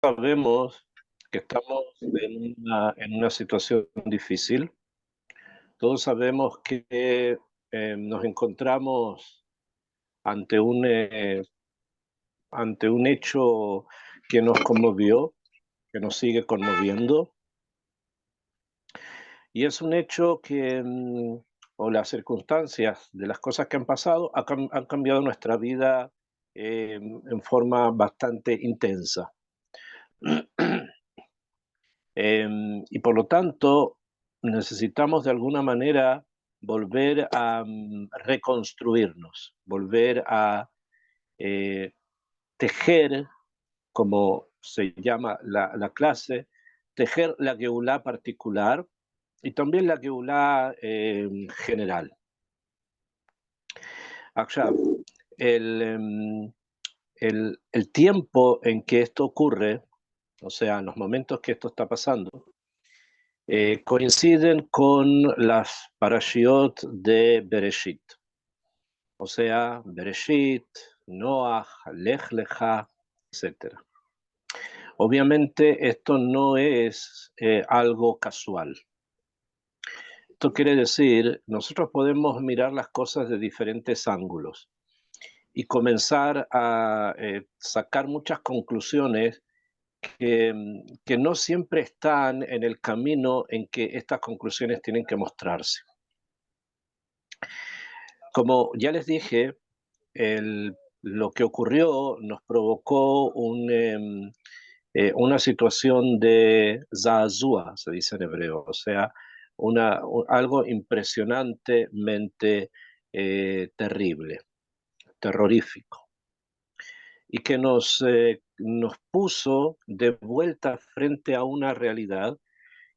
Sabemos que estamos en una situación difícil. Todos sabemos que nos encontramos ante ante un hecho que nos conmovió, que nos sigue conmoviendo, y es un hecho que, o las circunstancias de las cosas que han pasado, han cambiado nuestra vida en forma bastante intensa. Y por lo tanto, necesitamos de alguna manera volver a reconstruirnos, volver a eh, tejer, como se llama la clase, tejer la geulá particular y también la geulá general. Ahora, el, el tiempo en que esto ocurre, o sea, en los momentos que esto está pasando, coinciden con las parashiot de Bereshit, o sea, Bereshit, Noach, Lech Lecha, etc. Obviamente esto no es algo casual. Esto quiere decir, nosotros podemos mirar las cosas de diferentes ángulos y comenzar a sacar muchas conclusiones que no siempre están en el camino en que estas conclusiones tienen que mostrarse. Como ya les dije, lo que ocurrió nos provocó una situación de zazúa, se dice en hebreo, o sea, algo impresionantemente terrible, terrorífico, y que nos puso de vuelta frente a una realidad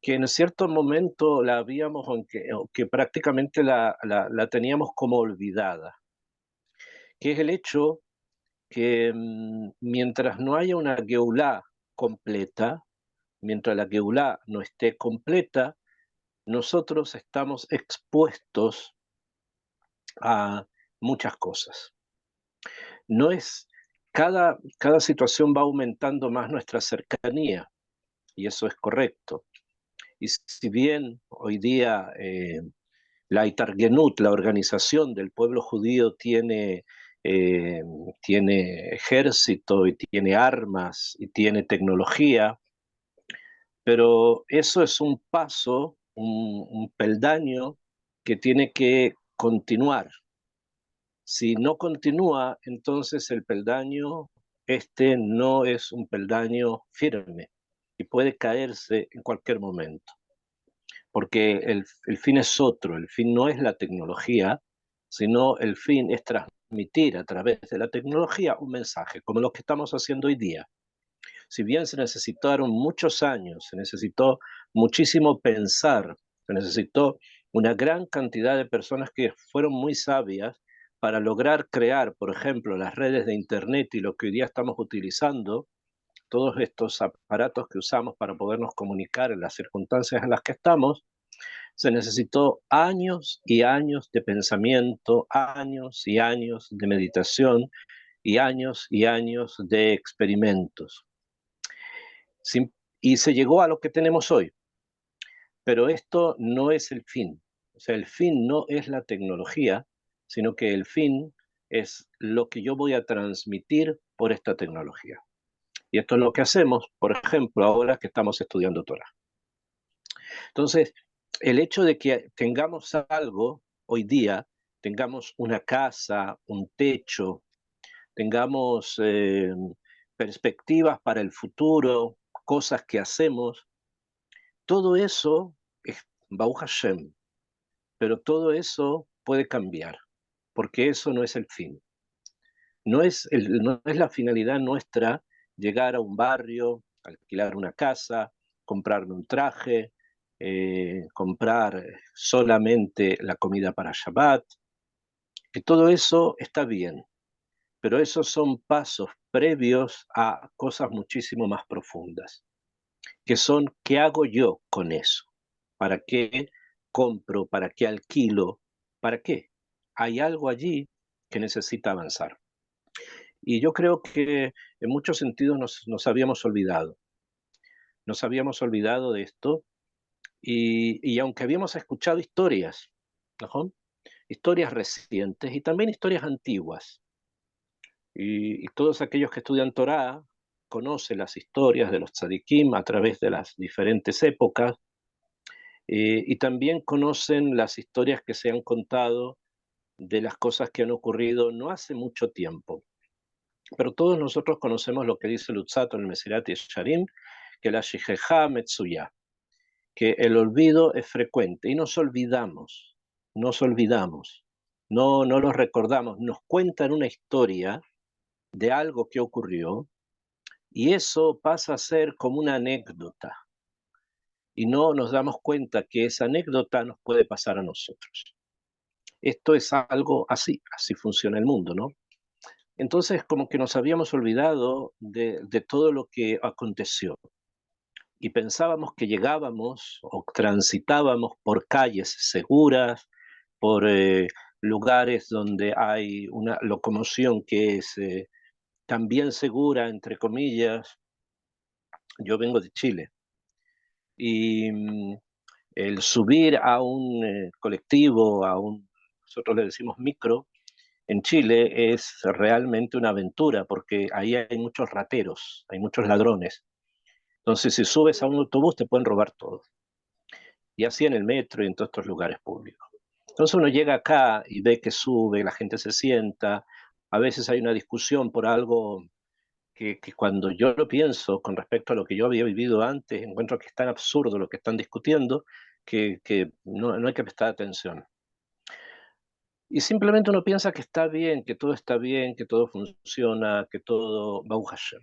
que en cierto momento la habíamos, o que prácticamente la teníamos como olvidada, que es el hecho que mientras no haya una Geulá completa, mientras la Geulá no esté completa, nosotros estamos expuestos a muchas cosas. No es, cada situación va aumentando más nuestra cercanía, y eso es correcto. Y si bien hoy día la Itargenut, la organización del pueblo judío, eh, tiene ejército y tiene armas y tiene tecnología, pero eso es un paso, un peldaño que tiene que continuar. Si no continúa, entonces el peldaño, este no es un peldaño firme y puede caerse en cualquier momento, porque el fin es otro, el fin no es la tecnología, sino el fin es transmitir a través de la tecnología un mensaje, como lo que estamos haciendo hoy día. Si bien se necesitaron muchos años, se necesitó muchísimo pensar, se necesitó una gran cantidad de personas que fueron muy sabias para lograr crear, por ejemplo, las redes de Internet y lo que hoy día estamos utilizando, todos estos aparatos que usamos para podernos comunicar en las circunstancias en las que estamos, se necesitó años y años de pensamiento, años y años de meditación y años de experimentos. Sin- y se llegó a lo que tenemos hoy. Pero esto no es el fin. O sea, el fin no es la tecnología, sino que el fin es lo que yo voy a transmitir por esta tecnología. Y esto es lo que hacemos, por ejemplo, ahora que estamos estudiando Torah. Entonces, el hecho de que tengamos algo hoy día, tengamos una casa, un techo, tengamos perspectivas para el futuro, cosas que hacemos, todo eso es Baruch Hashem, pero todo eso puede cambiar, porque eso no es el fin. No es la finalidad nuestra llegar a un barrio, alquilar una casa, comprarme un traje, comprar solamente la comida para Shabbat, que todo eso está bien, pero esos son pasos previos a cosas muchísimo más profundas, que son ¿qué hago yo con eso? ¿Para qué compro? ¿Para qué alquilo? ¿Para qué? Hay algo allí que necesita avanzar. Y yo creo que en muchos sentidos nos habíamos olvidado. Nos habíamos olvidado de esto y aunque habíamos escuchado historias, ¿no? Historias recientes y también historias antiguas. Y todos aquellos que estudian Torá conocen las historias de los tzadikim a través de las diferentes épocas, y también conocen las historias que se han contado de las cosas que han ocurrido no hace mucho tiempo. Pero todos nosotros conocemos lo que dice Lutzato en el Mesilat Yesharim, que la Shijejá Metsuya, que el olvido es frecuente y nos olvidamos, no lo recordamos, nos cuentan una historia de algo que ocurrió y eso pasa a ser como una anécdota y no nos damos cuenta que esa anécdota nos puede pasar a nosotros. Esto es algo así, así funciona el mundo, ¿no? Entonces, como que nos habíamos olvidado de todo lo que aconteció y pensábamos que llegábamos o transitábamos por calles seguras, por lugares donde hay una locomoción que es también segura, entre comillas. Yo vengo de Chile y el subir a un colectivo, nosotros le decimos micro, en Chile es realmente una aventura porque ahí hay muchos rateros, hay muchos ladrones. Entonces, si subes a un autobús te pueden robar todo. Y así en el metro y en todos estos lugares públicos. Entonces uno llega acá y ve que sube, la gente se sienta, a veces hay una discusión por algo que cuando yo lo pienso con respecto a lo que yo había vivido antes, encuentro que es tan absurdo lo que están discutiendo que no hay que prestar atención. Y simplemente uno piensa que está bien, que todo funciona, que todo Baruch Hashem.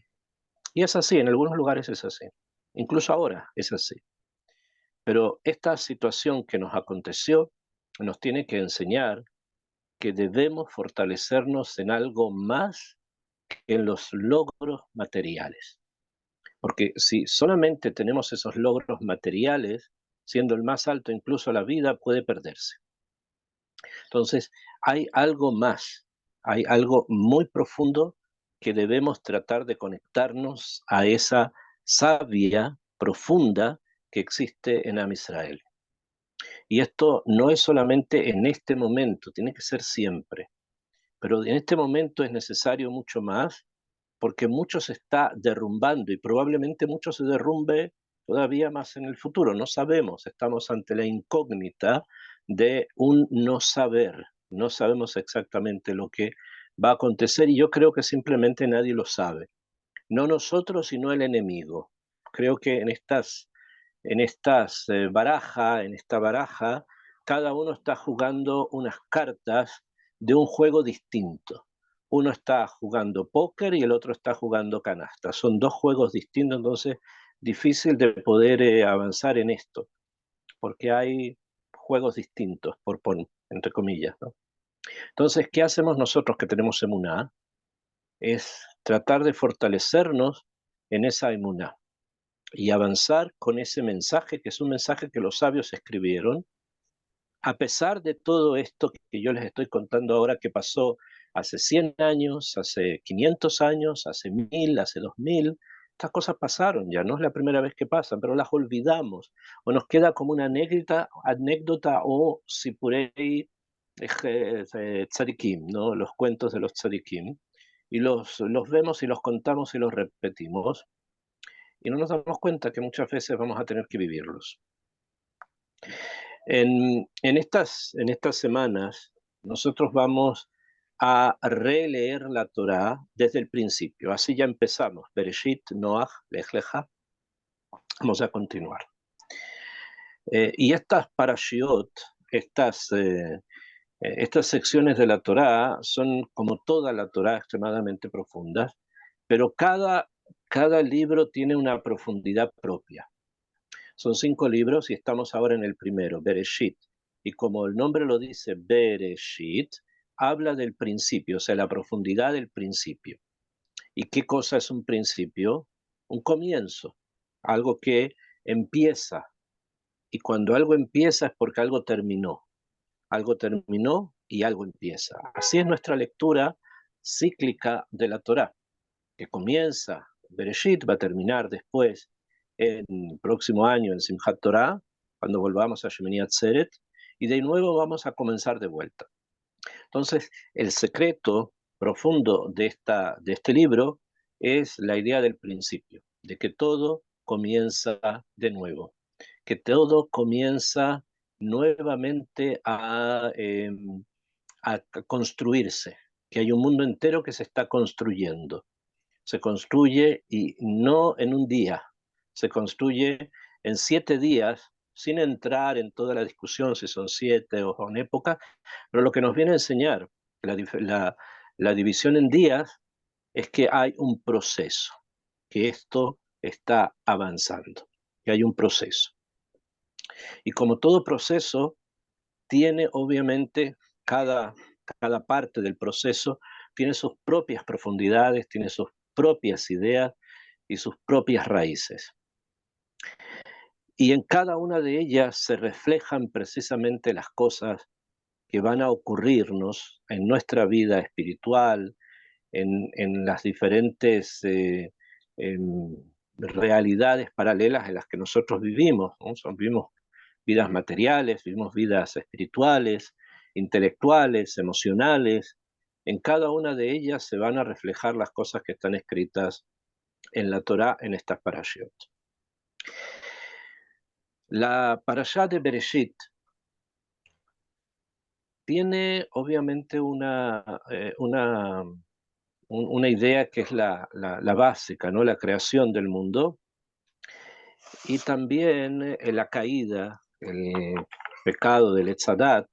Y es así, en algunos lugares es así. Incluso ahora es así. Pero esta situación que nos aconteció nos tiene que enseñar que debemos fortalecernos en algo más que en los logros materiales. Porque si solamente tenemos esos logros materiales, siendo el más alto incluso la vida puede perderse. Entonces, hay algo más, hay algo muy profundo que debemos tratar de conectarnos a esa savia profunda que existe en Am Israel. Y esto no es solamente en este momento, tiene que ser siempre. Pero en este momento es necesario mucho más porque mucho se está derrumbando y probablemente mucho se derrumbe todavía más en el futuro. No sabemos, estamos ante la incógnita de un no saber. No sabemos exactamente lo que va a acontecer y yo creo que simplemente nadie lo sabe. No nosotros, sino el enemigo. Creo que en esta baraja, cada uno está jugando unas cartas de un juego distinto. Uno está jugando póker y el otro está jugando canasta. Son dos juegos distintos, entonces difícil de poder avanzar en esto, porque hay juegos distintos, entre comillas, ¿no? Entonces, ¿qué hacemos nosotros que tenemos emuná? Es tratar de fortalecernos en esa emuná y avanzar con ese mensaje, que es un mensaje que los sabios escribieron, a pesar de todo esto que yo les estoy contando ahora que pasó hace 100 años, hace 500 años, hace 1000, hace 2000, estas cosas pasaron, ya no es la primera vez que pasan, pero las olvidamos, o nos queda como una anécdota o si por ahí tzadikim, ¿no? Los cuentos de los tzadikim, y los vemos y los contamos y los repetimos, y no nos damos cuenta que muchas veces vamos a tener que vivirlos. En estas semanas, nosotros vamos a releer la Torá desde el principio. Así ya empezamos. Bereshit, Noach, Lech Lecha. Vamos a continuar. Y estas parashiot, estas secciones de la Torá son, como toda la Torá, extremadamente profundas, pero cada libro tiene una profundidad propia. Son 5 libros y estamos ahora en el primero, Bereshit. Y como el nombre lo dice, Bereshit, habla del principio, o sea, la profundidad del principio. ¿Y qué cosa es un principio? Un comienzo, algo que empieza. Y cuando algo empieza es porque algo terminó y algo empieza. Así es nuestra lectura cíclica de la Torá, que comienza Bereshit, va a terminar después en el próximo año en Simchat Torah, cuando volvamos a Shemini Atzeret, y de nuevo vamos a comenzar de vuelta. Entonces, el secreto profundo de este libro es la idea del principio, de que todo comienza de nuevo, que todo comienza nuevamente a construirse, que hay un mundo entero que se está construyendo. Se construye y no en un día, se construye en 7 días, sin entrar en toda la discusión si son 7 o son épocas, pero lo que nos viene a enseñar la, la división en días es que hay un proceso, que esto está avanzando, que hay un proceso. Y como todo proceso, tiene obviamente cada parte del proceso, tiene sus propias profundidades, tiene sus propias ideas y sus propias raíces. Y en cada una de ellas se reflejan precisamente las cosas que van a ocurrirnos en nuestra vida espiritual, en las diferentes realidades paralelas en las que nosotros vivimos, ¿no? Vivimos vidas materiales, vivimos vidas espirituales, intelectuales, emocionales. En cada una de ellas se van a reflejar las cosas que están escritas en la Torá, en estas parashot. La parashá de Bereshit tiene obviamente una idea que es la básica, ¿no? La creación del mundo, y también la caída, el pecado del Etzadat,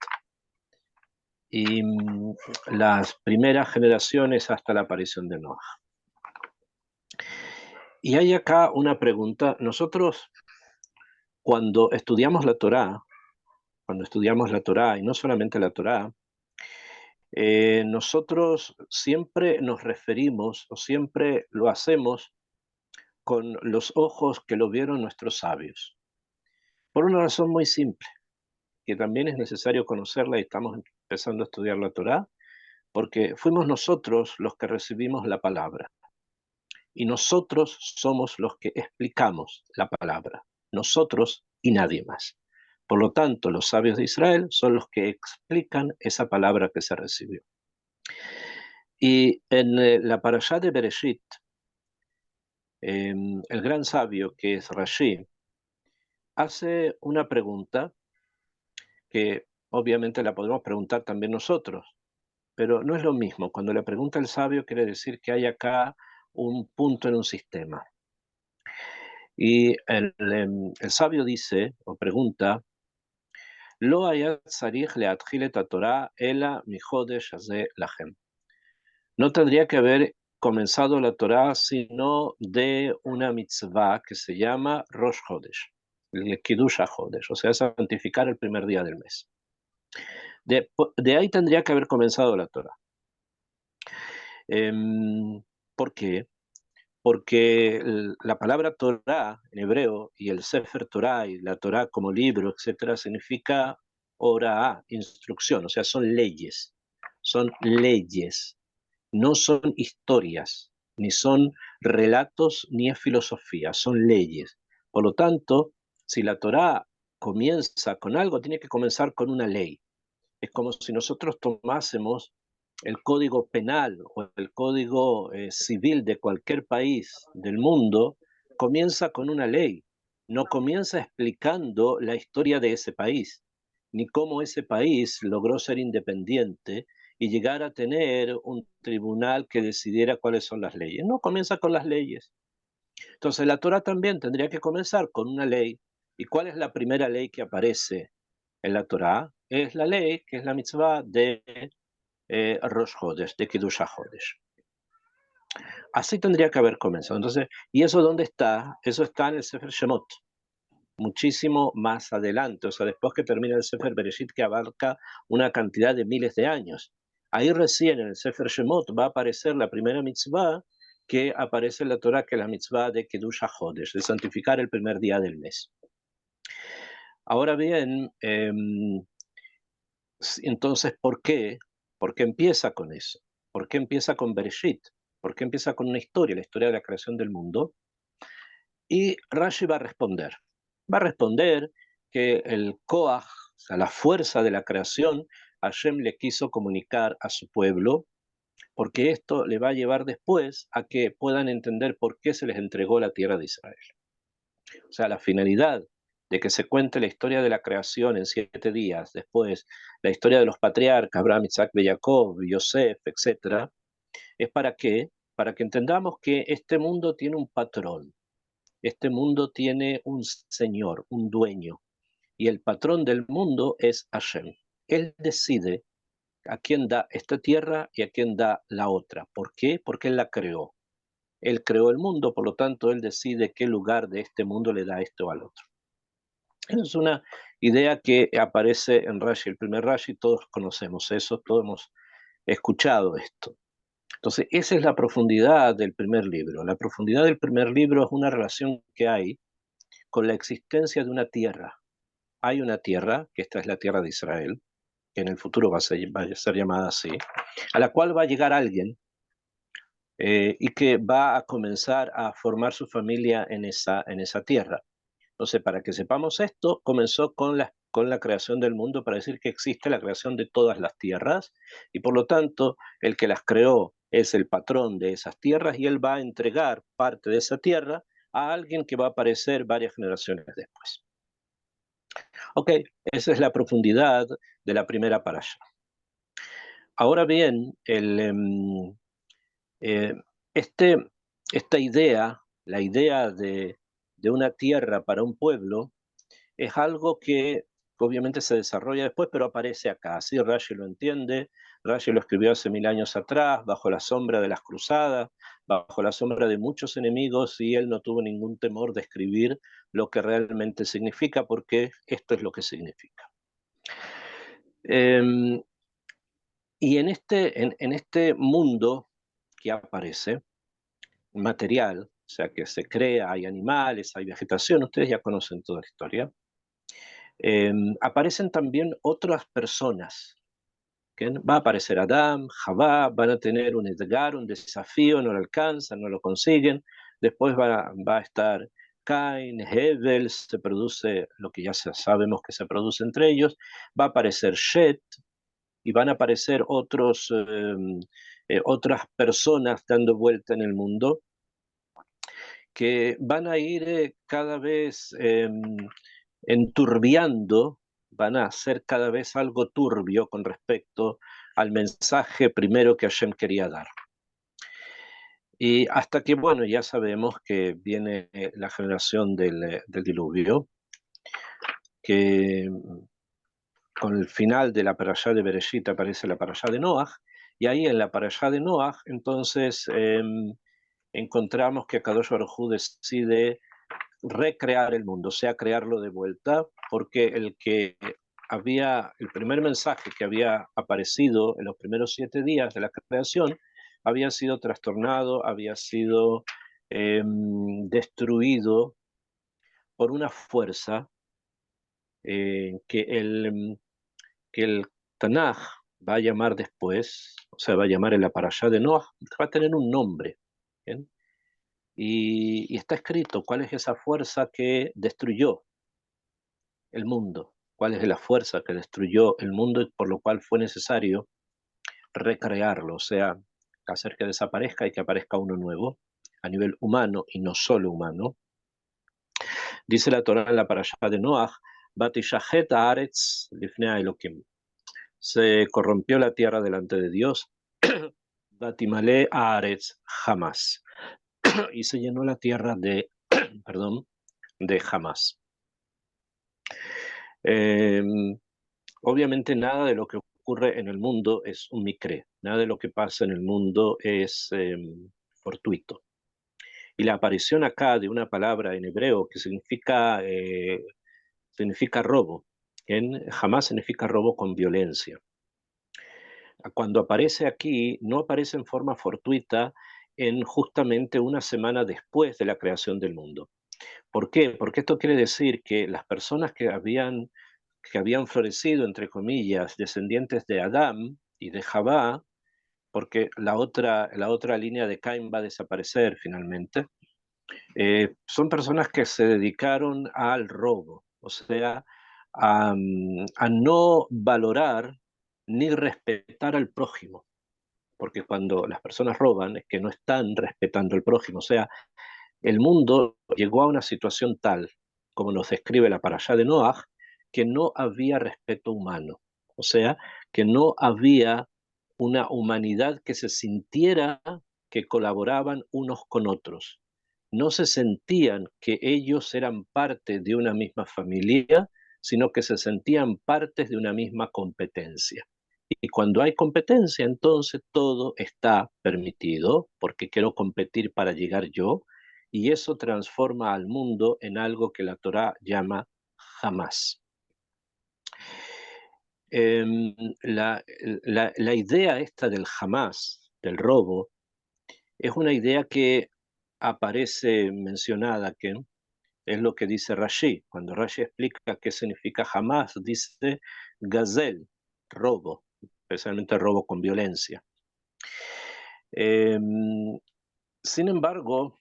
y las primeras generaciones hasta la aparición de Noah. Y hay acá una pregunta. Nosotros, cuando estudiamos la Torá, y no solamente la Torá, nosotros siempre nos referimos o siempre lo hacemos con los ojos que lo vieron nuestros sabios. Por una razón muy simple, que también es necesario conocerla y estamos empezando a estudiar la Torá, porque fuimos nosotros los que recibimos la palabra. Y nosotros somos los que explicamos la palabra, nosotros y nadie más. Por lo tanto, los sabios de Israel son los que explican esa palabra que se recibió. Y en la parashá de Bereshit, el gran sabio, que es Rashi, hace una pregunta que obviamente la podemos preguntar también nosotros, pero no es lo mismo. Cuando le pregunta el sabio, quiere decir que hay acá un punto en un sistema. Y el sabio dice, o pregunta, Lo hayat tzarich leatchil et Torah ela mijodesh hazeh lachem. No tendría que haber comenzado la Torah sino de una mitzvah que se llama Rosh Hodesh, el Kiddush HaHodesh, o sea, santificar el primer día del mes. De ahí tendría que haber comenzado la Torah. ¿Por qué? Porque la palabra Torah en hebreo y el Sefer Torah y la Torah como libro, etcétera, significa Orah, instrucción, o sea, son leyes, no son historias, ni son relatos, ni es filosofía, son leyes. Por lo tanto, si la Torah comienza con algo, tiene que comenzar con una ley. Es como si nosotros tomásemos el código penal o el código civil de cualquier país del mundo, comienza con una ley, no comienza explicando la historia de ese país, ni cómo ese país logró ser independiente y llegar a tener un tribunal que decidiera cuáles son las leyes. No, comienza con las leyes. Entonces la Torah también tendría que comenzar con una ley. ¿Y cuál es la primera ley que aparece en la Torah? Es la ley, que es la mitzvah de Rosh Hodesh, de Kiddush HaHodesh. Así tendría que haber comenzado. Entonces, ¿y eso dónde está? Eso está en el Sefer Shemot, muchísimo más adelante, o sea, después que termina el Sefer Bereshit, que abarca una cantidad de miles de años. Ahí recién en el Sefer Shemot va a aparecer la primera mitzvah que aparece en la Torah, que es la mitzvah de Kiddush HaHodesh, de santificar el primer día del mes. Ahora bien, entonces, ¿por qué? ¿Por qué empieza con eso? ¿Por qué empieza con Bereshit? ¿Por qué empieza con una historia, la historia de la creación del mundo? Y Rashi va a responder. Va a responder que el Koach, o sea, la fuerza de la creación, Hashem le quiso comunicar a su pueblo, porque esto le va a llevar después a que puedan entender por qué se les entregó la tierra de Israel. O sea, la finalidad de que se cuente la historia de la creación en 7 días, después la historia de los patriarcas, Abraham, Isaac, Jacob, Yosef, etcétera, es para qué? Para que entendamos que este mundo tiene un patrón, este mundo tiene un señor, un dueño, y el patrón del mundo es Hashem. Él decide a quién da esta tierra y a quién da la otra. ¿Por qué? Porque Él la creó. Él creó el mundo, por lo tanto, Él decide qué lugar de este mundo le da esto al otro. Esa es una idea que aparece en Rashi, el primer Rashi, todos conocemos eso, todos hemos escuchado esto. Entonces, esa es la profundidad del primer libro. La profundidad del primer libro es una relación que hay con la existencia de una tierra. Hay una tierra, que esta es la tierra de Israel, que en el futuro va a ser llamada así, a la cual va a llegar alguien y que va a comenzar a formar su familia en esa tierra. Entonces, para que sepamos esto, comenzó con la creación del mundo para decir que existe la creación de todas las tierras y por lo tanto el que las creó es el patrón de esas tierras y él va a entregar parte de esa tierra a alguien que va a aparecer varias generaciones después. Ok, esa es la profundidad de la primera parasha. Ahora bien, eh, este, esta idea, la idea de una tierra para un pueblo, es algo que obviamente se desarrolla después, pero aparece acá. Así Rashi lo entiende. Rashi lo escribió hace 1000 años atrás, bajo la sombra de las cruzadas, bajo la sombra de muchos enemigos, y él no tuvo ningún temor de escribir lo que realmente significa, porque esto es lo que significa. Eh, y en este mundo que aparece, material, o sea, que se crea, hay animales, hay vegetación, ustedes ya conocen toda la historia. Aparecen también otras personas. ¿Okay? Va a aparecer Adán, Javá, van a tener un edgar, un desafío, no lo alcanzan, no lo consiguen. Después va a estar Cain, Hebel, se produce lo que ya sabemos que se produce entre ellos. Va a aparecer Shet y van a aparecer otras personas dando vuelta en el mundo que van a ir cada vez enturbiando, van a hacer cada vez algo turbio con respecto al mensaje primero que Hashem quería dar. Y hasta que, bueno, ya sabemos que viene la generación del diluvio, que con el final de la parashá de Bereshit aparece la parashá de Noach, y ahí en la parashá de Noach, entonces encontramos que Kadosh Baruj Hu decide recrear el mundo, o sea, crearlo de vuelta, porque el primer mensaje que había aparecido en los primeros 7 días de la creación había sido trastornado, había sido destruido por una fuerza que el Tanaj va a llamar después, o sea, va a llamar en la parashá de Noah, va a tener un nombre. ¿Bien? Y está escrito cuál es esa fuerza que destruyó el mundo, cuál es la fuerza que destruyó el mundo y por lo cual fue necesario recrearlo, o sea, hacer que desaparezca y que aparezca uno nuevo a nivel humano y no solo humano. Dice la Torá en la parashá de Noach, Batishahet haaretz lifnei Elohim. Se corrompió la tierra delante de Dios, Batimale haaretz jamás. Y se llenó la tierra perdón, de jamás. Eh, Obviamente nada de lo que ocurre en el mundo es un micré, nada de lo que pasa en el mundo es fortuito. Y la aparición acá de una palabra en hebreo que significa robo, jamás significa robo con violencia. Cuando aparece aquí, no aparece en forma fortuita en justamente una semana después de la creación del mundo. ¿Por qué? Porque esto quiere decir que las personas que habían florecido, entre comillas, descendientes de Adán y de Javá, porque la otra línea de Cain va a desaparecer finalmente. Son personas que se dedicaron al robo, o sea, a no valorar ni respetar al prójimo, porque cuando las personas roban es que no están respetando al prójimo, o sea, el mundo llegó a una situación tal, como nos describe la parashá de Noaj, que no había respeto humano, o sea, que no había una humanidad que se sintiera que colaboraban unos con otros. No se sentían que ellos eran parte de una misma familia, sino que se sentían partes de una misma competencia. Y cuando hay competencia, entonces todo está permitido, porque quiero competir para llegar yo, y eso transforma al mundo en algo que la Torá llama jamás. Em, la, la idea esta del jamás, del robo, es una idea que aparece mencionada, que es lo que dice Rashi. Cuando Rashi explica qué significa jamás, dice gazel, robo, especialmente robo con violencia. Em, Sin embargo,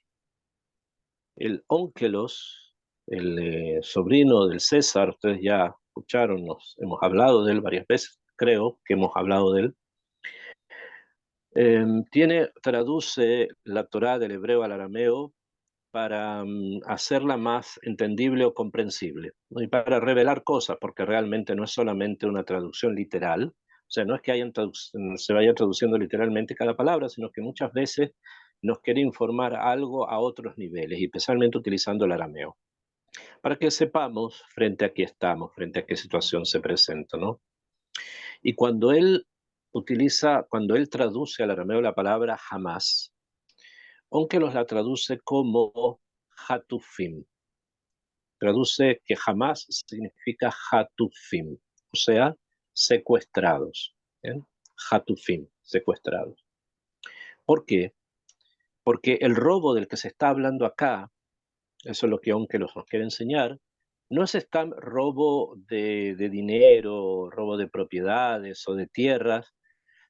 el ónkelos, el sobrino del César, ustedes ya escucharon, nos hemos hablado de él varias veces, creo que hemos hablado de él. Traduce la Torá del hebreo al arameo para hacerla más entendible o comprensible, ¿no? Y para revelar cosas, porque realmente no es solamente una traducción literal, o sea, no es que se vaya traduciendo literalmente cada palabra, sino que muchas veces nos quiere informar algo a otros niveles, y especialmente utilizando el arameo, para que sepamos frente a qué estamos, frente a qué situación se presenta, ¿no? Y cuando él traduce al arameo la palabra jamás, aunque los la traduce como hatufim, traduce que jamás significa hatufim, o sea, secuestrados. ¿Bien? Hatufim, secuestrados. ¿Por qué? Porque el robo del que se está hablando acá, eso es lo que aunque nos quiere enseñar, no es este robo de dinero, robo de propiedades o de tierras,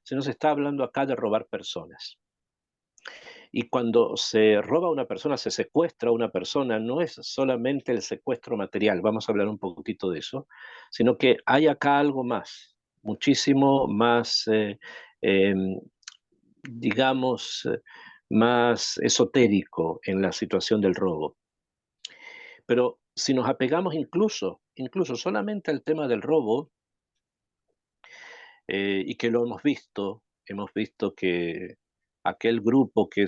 sino se está hablando acá de robar personas. Y cuando se roba a una persona, se secuestra a una persona, no es solamente el secuestro material, vamos a hablar un poquitito de eso, sino que hay acá algo más, muchísimo más, em, digamos, más esotérico en la situación del robo. Pero si nos apegamos incluso solamente al tema del robo, y que lo hemos visto que aquel grupo que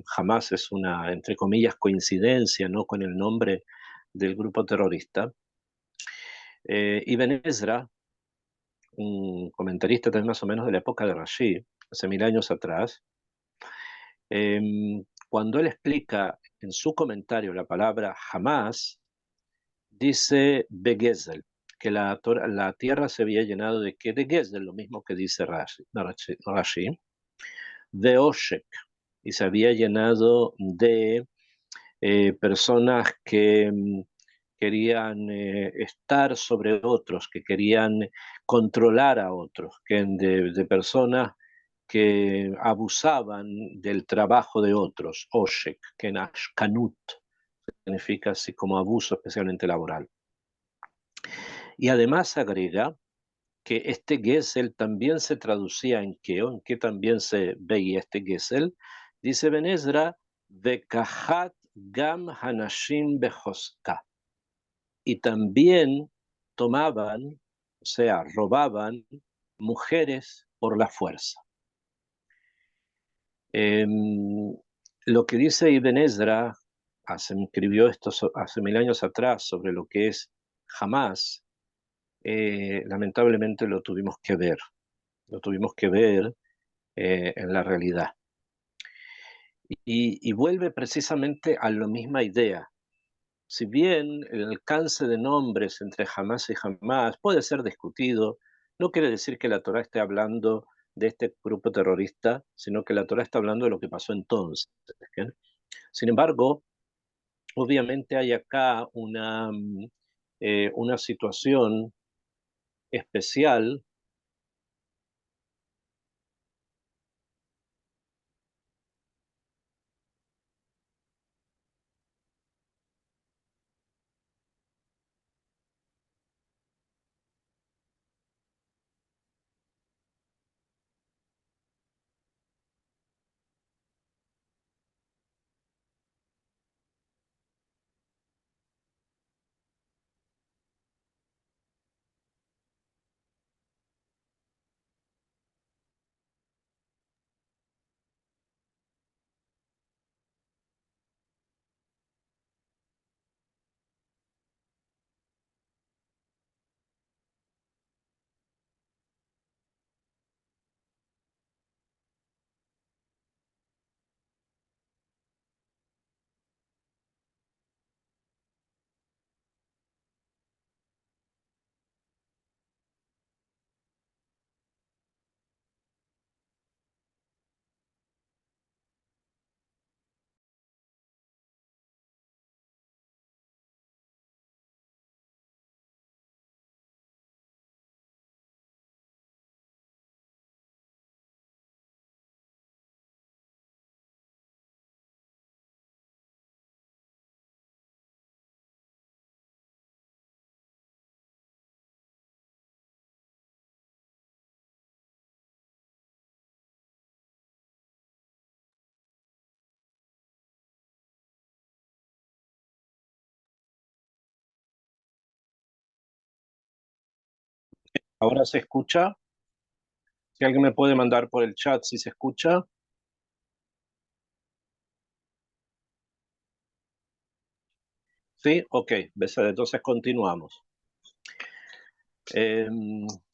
jamás es una, entre comillas, coincidencia, ¿no? Con el nombre del grupo terrorista. Ibn Ezra, un comentarista también más o menos de la época de Rashi, hace 1000 años atrás, cuando él explica en su comentario la palabra jamás, dice Begezel, que la tierra se había llenado de qué? De Gezel, lo mismo que dice Rashi, de Oshek, y se había llenado de personas que querían estar sobre otros, que querían controlar a otros, de personas que abusaban del trabajo de otros, Oshek, que en Ashkanut significa así como abuso, especialmente laboral. Y además agrega que este Gesel también se traducía en qué, o en qué también se veía este Gesel, dice Ben Ezra, Vekahat Gam Hanashim Behoska. Y también tomaban, o sea, robaban mujeres por la fuerza. Lo que dice Ibn Ezra, escribió esto hace 1000 años atrás sobre lo que es Hamas, lamentablemente lo tuvimos que ver en la realidad. Y vuelve precisamente a la misma idea. Si bien el alcance de nombres entre Hamas y Hamas puede ser discutido, no quiere decir que la Torá esté hablando de este grupo terrorista, sino que la Torá está hablando de lo que pasó entonces. ¿Okay? Sin embargo, obviamente hay acá una situación especial ¿Ahora se escucha? Si alguien me puede mandar por el chat si se escucha. Sí, ok, entonces continuamos. Eh,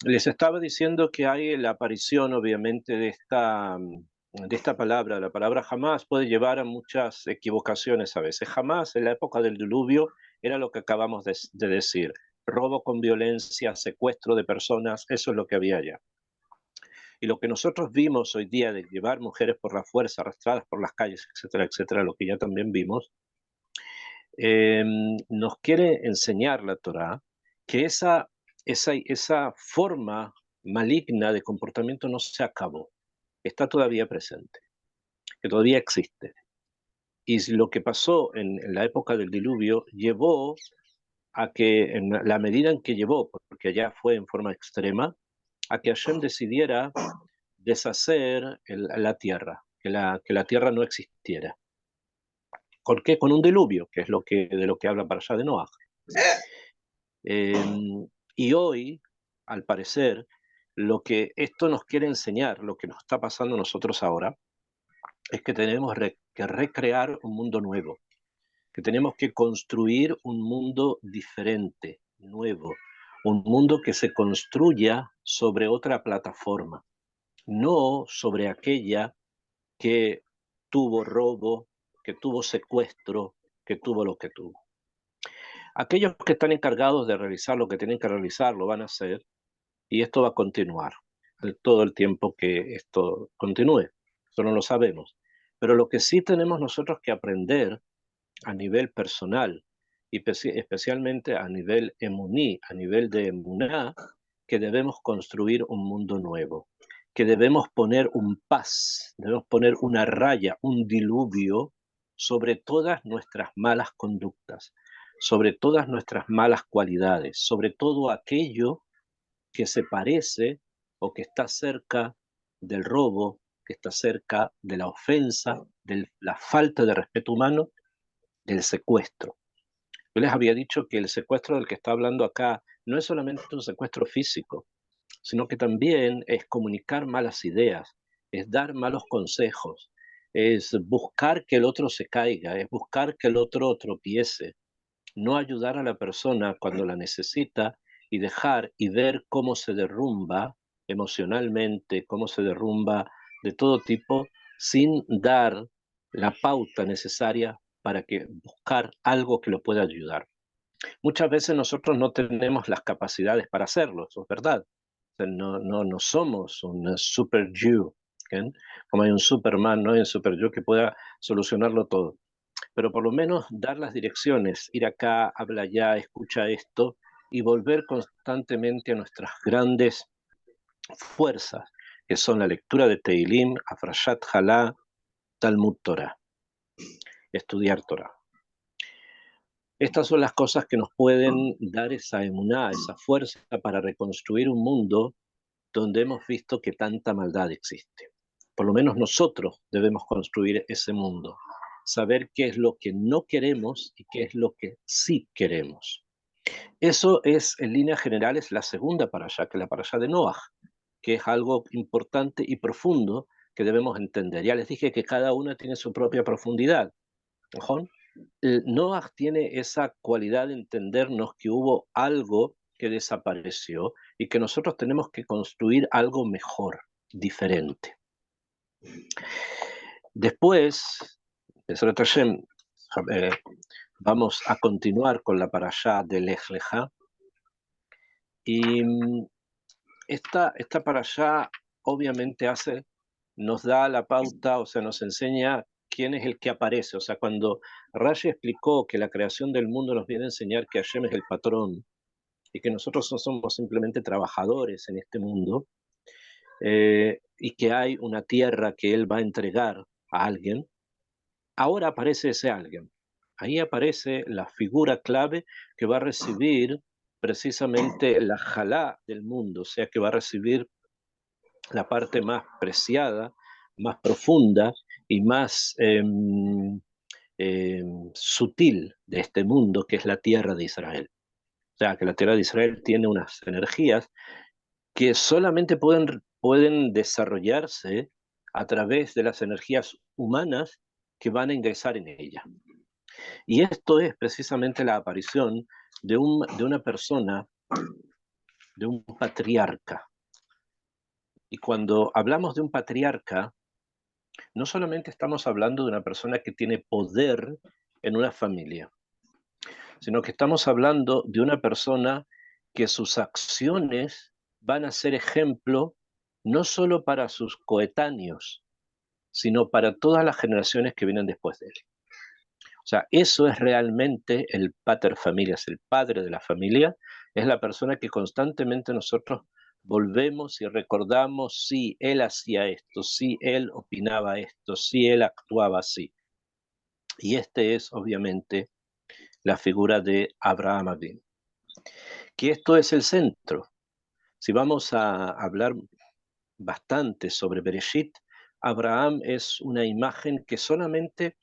Les estaba diciendo que hay la aparición, obviamente, de esta palabra. La palabra jamás puede llevar a muchas equivocaciones a veces. Jamás en la época del diluvio era lo que acabamos de decir. Robo con violencia, secuestro de personas, eso es lo que había allá. Y lo que nosotros vimos hoy día de llevar mujeres por la fuerza, arrastradas por las calles, etcétera, etcétera, lo que ya también vimos, eh, nos quiere enseñar la Torá que esa forma maligna de comportamiento no se acabó, está todavía presente, que todavía existe. Y lo que pasó en la época del diluvio llevó a que, en la medida en que llevó, porque allá fue en forma extrema, a que Hashem decidiera deshacer la tierra, que la tierra no existiera. ¿Con qué? Con un diluvio, que es de lo que habla para allá de Noah. Y hoy, al parecer, lo que esto nos quiere enseñar, lo que nos está pasando a nosotros ahora, es que tenemos que recrear un mundo nuevo, que tenemos que construir un mundo diferente, nuevo, un mundo que se construya sobre otra plataforma, no sobre aquella que tuvo robo, que tuvo secuestro, que tuvo lo que tuvo. Aquellos que están encargados de realizar lo que tienen que realizar lo van a hacer y esto va a continuar todo el tiempo que esto continúe. Eso no lo sabemos. Pero lo que sí tenemos nosotros que aprender a nivel personal y especialmente a nivel emuní, a nivel de emuná, que debemos construir un mundo nuevo, que debemos poner un paz, debemos poner una raya, un diluvio sobre todas nuestras malas conductas, sobre todas nuestras malas cualidades, sobre todo aquello que se parece o que está cerca del robo, que está cerca de la ofensa, de la falta de respeto humano, del secuestro. Yo les había dicho que el secuestro del que está hablando acá no es solamente un secuestro físico, sino que también es comunicar malas ideas, es dar malos consejos, es buscar que el otro se caiga, es buscar que el otro tropiece, no ayudar a la persona cuando la necesita y dejar y ver cómo se derrumba emocionalmente, cómo se derrumba de todo tipo, sin dar la pauta necesaria para que buscar algo que lo pueda ayudar. Muchas veces nosotros no tenemos las capacidades para hacerlo, eso es verdad. O sea, no somos un super you, ¿okay? Como hay un Superman, no hay un super yo que pueda solucionarlo todo, pero por lo menos dar las direcciones, ir acá, habla allá, escucha esto y volver constantemente a nuestras grandes fuerzas, que son la lectura de Teilim, Afrashat Halá, Talmud Torah, estudiar Torah. Estas son las cosas que nos pueden dar esa emuná, esa fuerza para reconstruir un mundo donde hemos visto que tanta maldad existe. Por lo menos nosotros debemos construir ese mundo, saber qué es lo que no queremos y qué es lo que sí queremos. Eso es, en líneas generales, la segunda parashá, que es la parashá de Noah, que es algo importante y profundo que debemos entender. Ya les dije que cada una tiene su propia profundidad. ¿No? Noah tiene esa cualidad de entendernos que hubo algo que desapareció y que nosotros tenemos que construir algo mejor, diferente. Después, Besrat Hashem, eh, vamos a continuar con la parashá de Lech Lecha. Y esta parashá obviamente nos da la pauta, o sea, nos enseña quién es el que aparece. O sea, cuando Rashi explicó que la creación del mundo nos viene a enseñar que Hashem es el patrón y que nosotros no somos simplemente trabajadores en este mundo, y que hay una tierra que Él va a entregar a alguien, ahora aparece ese alguien. Ahí aparece la figura clave que va a recibir precisamente la jalá del mundo, o sea, que va a recibir la parte más preciada, más profunda y más sutil de este mundo, que es la tierra de Israel. O sea, que la tierra de Israel tiene unas energías que solamente pueden desarrollarse a través de las energías humanas que van a ingresar en ella. Y esto es precisamente la aparición de una persona, de un patriarca. Y cuando hablamos de un patriarca, no solamente estamos hablando de una persona que tiene poder en una familia, sino que estamos hablando de una persona que sus acciones van a ser ejemplo no solo para sus coetáneos, sino para todas las generaciones que vienen después de él. O sea, eso es realmente el pater familias, el padre de la familia, es la persona que constantemente nosotros volvemos y recordamos, sí, él hacía esto, sí, él opinaba esto, sí, él actuaba así. Y este es obviamente la figura de Abraham Avinu, que esto es el centro. Si vamos a hablar bastante sobre Bereshit, Abraham es una imagen que solamente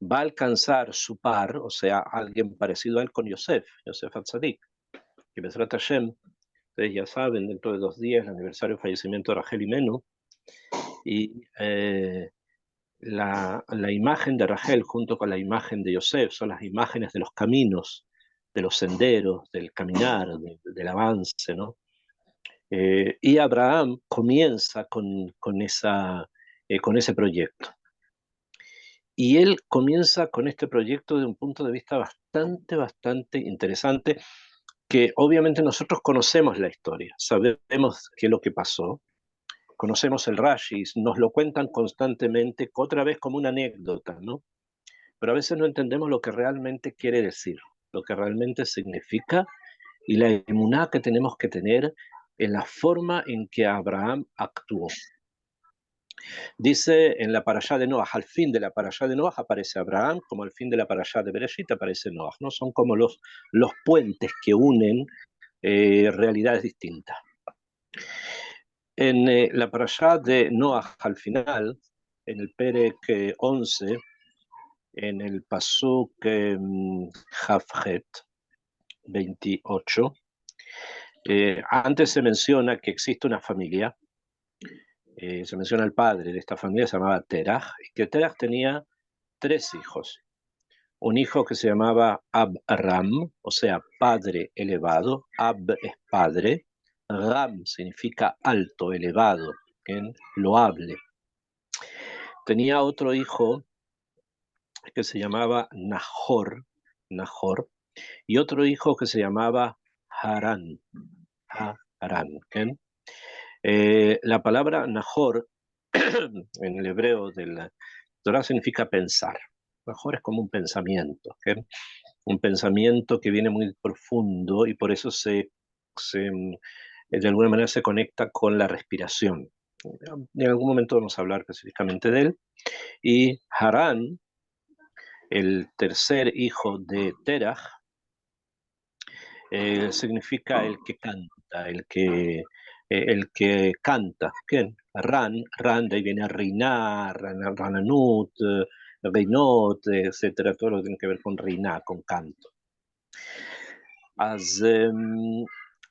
va a alcanzar su par, o sea, alguien parecido a él con Yosef Atzadik, que Besrat Hashem, ustedes ya saben, dentro de 2 días, el aniversario del fallecimiento de Rachel Imenu, y la imagen de Rachel junto con la imagen de Yosef son las imágenes de los caminos, de los senderos, del caminar, del avance, ¿no? Y Abraham comienza con ese proyecto. Y él comienza con este proyecto de un punto de vista bastante interesante, que obviamente nosotros conocemos la historia, sabemos qué es lo que pasó, conocemos el Rashi, nos lo cuentan constantemente, otra vez como una anécdota, ¿no? Pero a veces no entendemos lo que realmente quiere decir, lo que realmente significa y la emuná que tenemos que tener en la forma en que Abraham actuó. Dice en la parashá de Noah, al fin de la parashá de Noah aparece Abraham, como al fin de la parashá de Bereshit aparece Noah, ¿no? Son como los puentes que unen realidades distintas. En la parashá de Noah al final, en el Perek 11, en el Pasuk Javjet 28, antes se menciona que existe una familia, se menciona el padre de esta familia, se llamaba Terach, y que Terach tenía 3 hijos. Un hijo que se llamaba Abram, o sea, padre elevado. Ab es padre, Ram significa alto, elevado, loable. Tenía otro hijo que se llamaba Nahor, y otro hijo que se llamaba Harán, Harán. La palabra Nahor en el hebreo de la Torah significa pensar. Nahor es como un pensamiento, un pensamiento que viene muy profundo y por eso de alguna manera se conecta con la respiración. En algún momento vamos a hablar específicamente de él. Y Harán, el tercer hijo de Terach, significa el que canta, el que canta. ¿Quién? Ran, de ahí viene Riná, Rananut, Reinot, etcétera, todo lo que tiene que ver con Riná, con canto.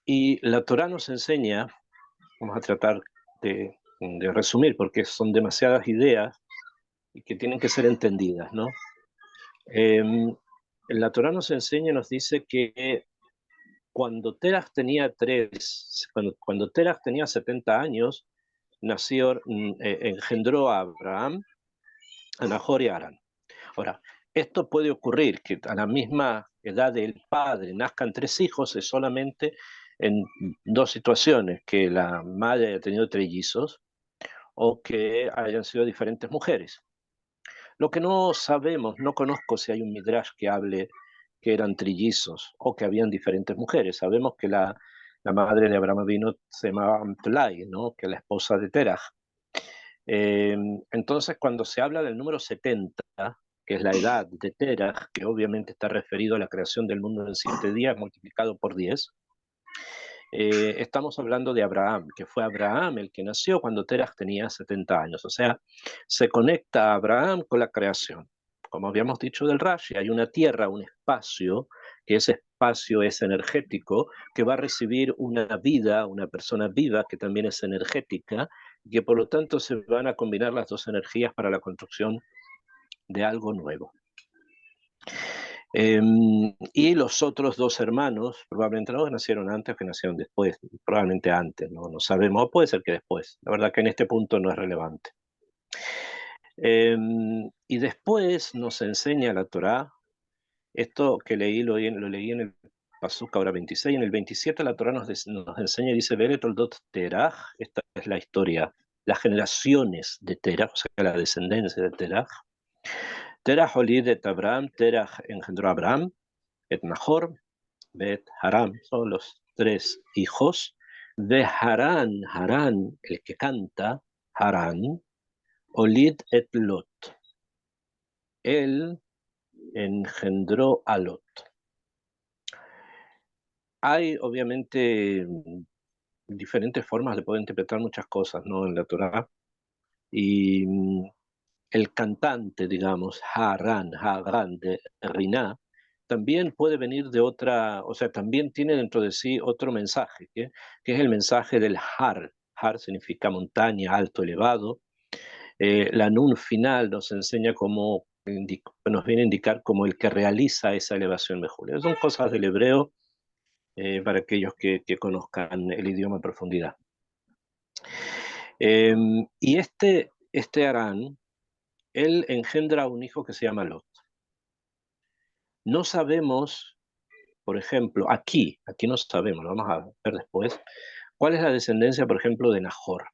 Y la Torah nos enseña, vamos a tratar de resumir, porque son demasiadas ideas y que tienen que ser entendidas, ¿no? La Torah nos enseña, nos dice que cuando Terach tenía cuando Terach tenía 70 años, engendró a Abraham, a Nahor y a Harán. Ahora, esto puede ocurrir, que a la misma edad del padre nazcan 3 hijos, es solamente en 2 situaciones, que la madre haya tenido trellizos o que hayan sido diferentes mujeres. Lo que no sabemos, no conozco si hay un midrash que hable que eran trillizos o que habían diferentes mujeres. Sabemos que la madre de Abraham Avinu se llamaba Amtlai, ¿no? Que es la esposa de Terach. Entonces, cuando se habla del número 70, que es la edad de Terach, que obviamente está referido a la creación del mundo en 7 días multiplicado por 10, estamos hablando de Abraham, que fue Abraham el que nació cuando Terach tenía 70 años. O sea, se conecta a Abraham con la creación. Como habíamos dicho del Rashi, hay una tierra, un espacio, que ese espacio es energético, que va a recibir una vida, una persona viva que también es energética, y que por lo tanto se van a combinar las dos energías para la construcción de algo nuevo. Y los otros dos hermanos, probablemente no nacieron antes o que nacieron después, probablemente antes, no sabemos, o puede ser que después. La verdad que en este punto no es relevante. Y después nos enseña la Torá, esto que leí, lo leí en el Pasuk ahora 26, en el 27 la Torá nos enseña y dice, Veret Toldot Teraj, esta es la historia, las generaciones de Teraj, o sea, la descendencia de Teraj. Teraj olid et Abraham, Teraj engendró a Abraham, et Nahor, Bet Haram, son los tres hijos de Harán, Harán, el que canta, Harán, olid et Lot. Él engendró a Lot. Hay obviamente diferentes formas de poder interpretar muchas cosas, ¿no? En la Torá. Y el cantante, digamos, Harán, Harán de Riná, también puede venir de otra, o sea, también tiene dentro de sí otro mensaje, que es el mensaje del Har. Har significa montaña, alto, elevado. La Nun final nos enseña cómo, nos viene a indicar como el que realiza esa elevación mejor. Son cosas del hebreo para aquellos que conozcan el idioma en profundidad. Y este Harán, él engendra un hijo que se llama Lot. No sabemos, por ejemplo, aquí no sabemos, lo vamos a ver después, cuál es la descendencia, por ejemplo, de Nahor.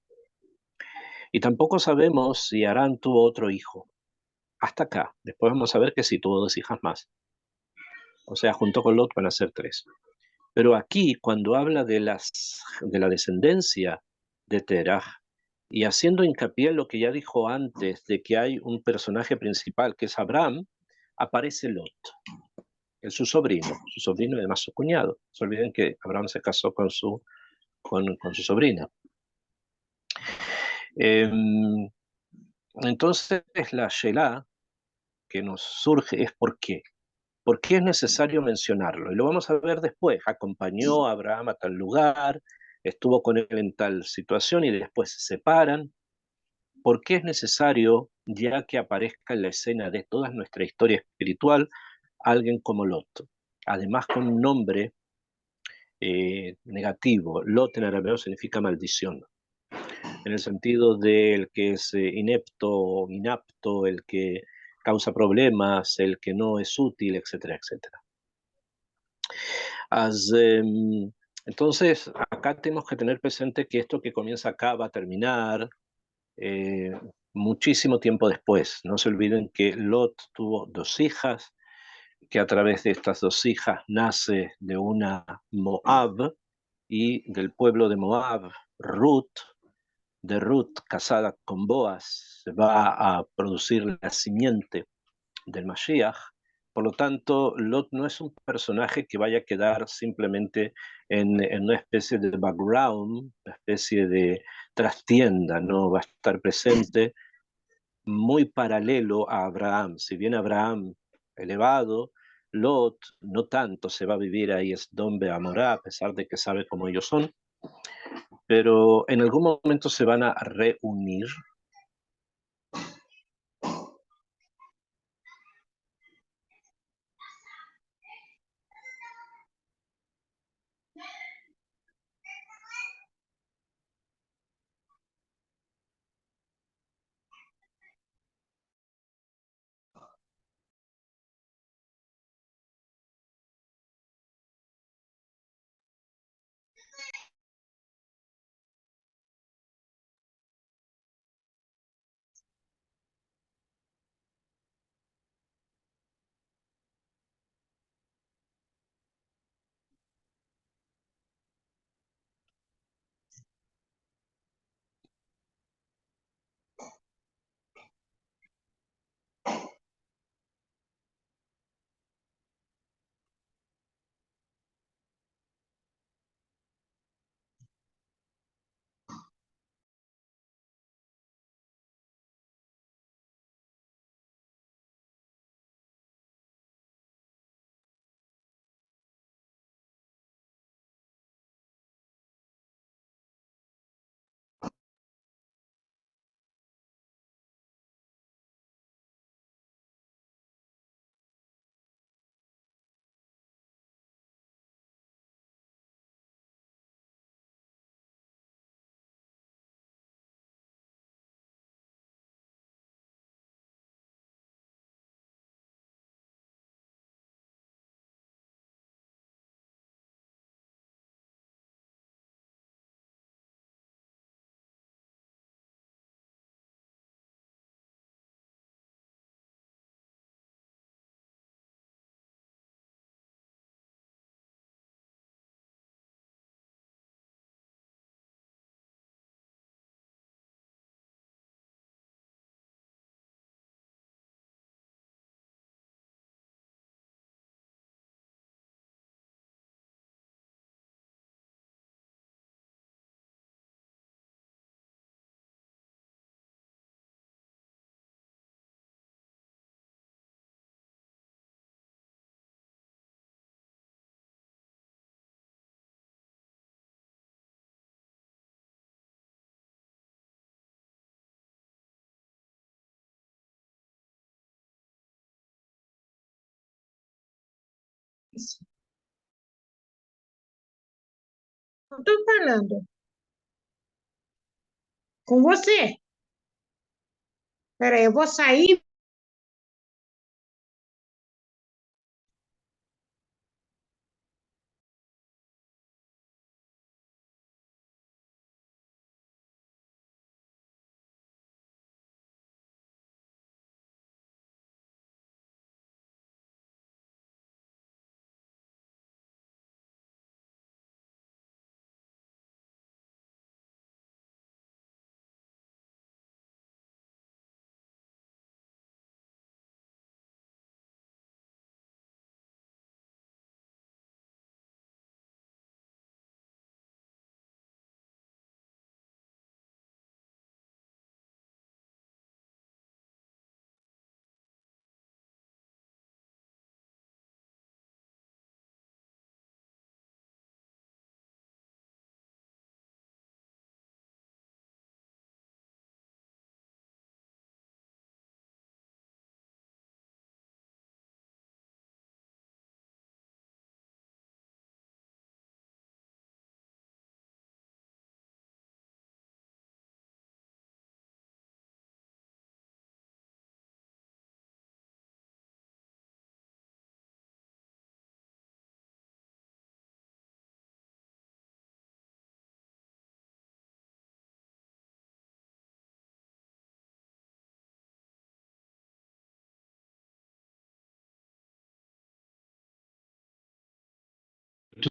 Y tampoco sabemos si Harán tuvo otro hijo. Hasta acá. Después vamos a ver que sí tuvo dos hijas más. O sea, junto con Lot van a ser tres. Pero aquí, cuando habla de la descendencia de Terah, y haciendo hincapié en lo que ya dijo antes, de que hay un personaje principal que es Abraham, aparece Lot, es su sobrino y además su cuñado. No se olviden que Abraham se casó con su sobrina. Entonces, la Shelah que nos surge es ¿por qué? ¿Por qué es necesario mencionarlo? Y lo vamos a ver después. Acompañó a Abraham a tal lugar, estuvo con él en tal situación y después se separan. ¿Por qué es necesario, ya que aparezca en la escena de toda nuestra historia espiritual, alguien como Lot? Además con un nombre negativo. Lot en arameo significa maldición, en el sentido del que es inepto o inapto, el que causa problemas, el que no es útil, etcétera, etcétera. Entonces, acá tenemos que tener presente que esto que comienza acá va a terminar muchísimo tiempo después. No se olviden que Lot tuvo dos hijas, que a través de estas dos hijas nace de una Moab y del pueblo de Moab, Ruth. De Ruth, casada con Boaz, se va a producir la simiente del Mashiach. Por lo tanto, Lot no es un personaje que vaya a quedar simplemente en una especie de background, una especie de trastienda, no va a estar presente muy paralelo a Abraham. Si bien Abraham elevado, Lot no tanto se va a vivir ahí es Dombe Amorá, a pesar de que sabe cómo ellos son, pero en algún momento se van a reunir. Não estou falando com você. Peraí, eu vou sair.